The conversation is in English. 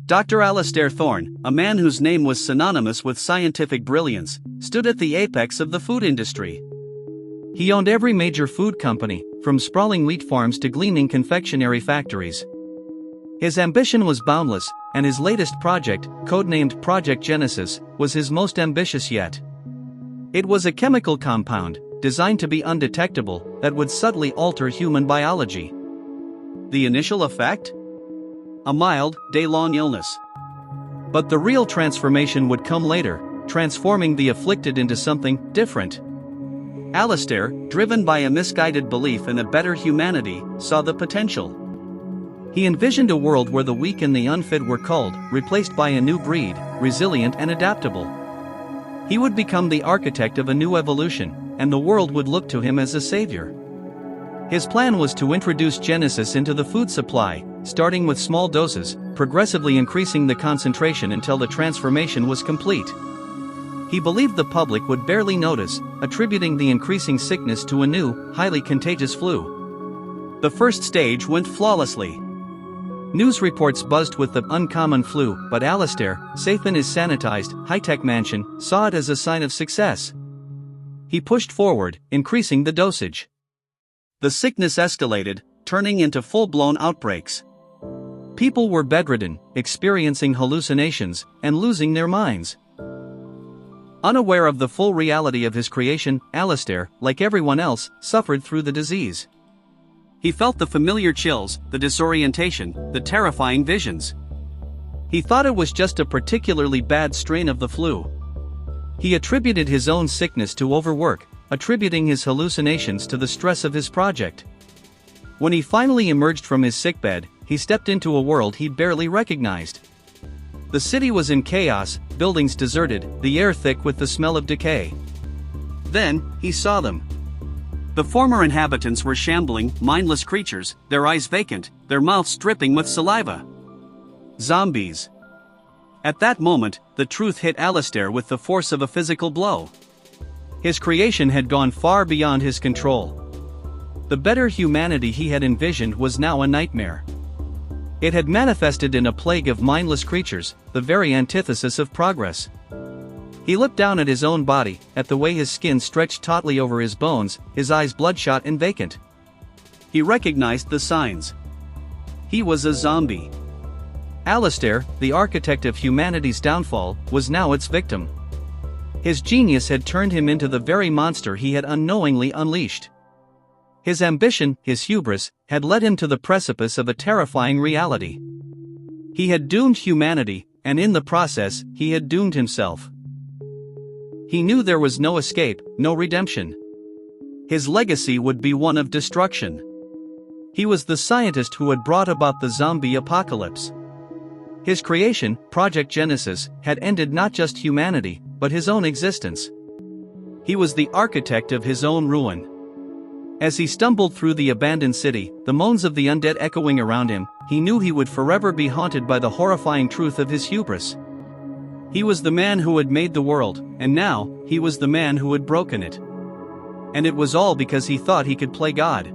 Dr. Alastair Thorne, a man whose name was synonymous with scientific brilliance, stood at the apex of the food industry. He owned every major food company, from sprawling wheat farms to gleaming confectionery factories. His ambition was boundless, and his latest project, codenamed Project Genesis, was his most ambitious yet. It was a chemical compound, designed to be undetectable, that would subtly alter human biology. The initial effect? A mild, day-long illness. But the real transformation would come later, transforming the afflicted into something different. Alastair, driven by a misguided belief in a better humanity, saw the potential. He envisioned a world where the weak and the unfit were culled, replaced by a new breed, resilient and adaptable. He would become the architect of a new evolution, and the world would look to him as a savior. His plan was to introduce Genesis into the food supply, starting with small doses, progressively increasing the concentration until the transformation was complete. He believed the public would barely notice, attributing the increasing sickness to a new, highly contagious flu. The first stage went flawlessly. News reports buzzed with the uncommon flu, but Alastair, safe in his sanitized, high-tech mansion, saw it as a sign of success. He pushed forward, increasing the dosage. The sickness escalated, turning into full-blown outbreaks. People were bedridden, experiencing hallucinations, and losing their minds. Unaware of the full reality of his creation, Alastair, like everyone else, suffered through the disease. He felt the familiar chills, the disorientation, the terrifying visions. He thought it was just a particularly bad strain of the flu. He attributed his own sickness to overwork, attributing his hallucinations to the stress of his project. When he finally emerged from his sickbed, he stepped into a world he'd barely recognized. The city was in chaos, buildings deserted, the air thick with the smell of decay. Then, he saw them. The former inhabitants were shambling, mindless creatures, their eyes vacant, their mouths dripping with saliva. Zombies. At that moment, the truth hit Alastair with the force of a physical blow. His creation had gone far beyond his control. The better humanity he had envisioned was now a nightmare. It had manifested in a plague of mindless creatures, the very antithesis of progress. He looked down at his own body, at the way his skin stretched tautly over his bones, his eyes bloodshot and vacant. He recognized the signs. He was a zombie. Alastair, the architect of humanity's downfall, was now its victim. His genius had turned him into the very monster he had unknowingly unleashed. His ambition, his hubris, had led him to the precipice of a terrifying reality. He had doomed humanity, and in the process, he had doomed himself. He knew there was no escape, no redemption. His legacy would be one of destruction. He was the scientist who had brought about the zombie apocalypse. His creation, Project Genesis, had ended not just humanity, but his own existence. He was the architect of his own ruin. As he stumbled through the abandoned city, the moans of the undead echoing around him, he knew he would forever be haunted by the horrifying truth of his hubris. He was the man who had made the world, and now, he was the man who had broken it. And it was all because he thought he could play God.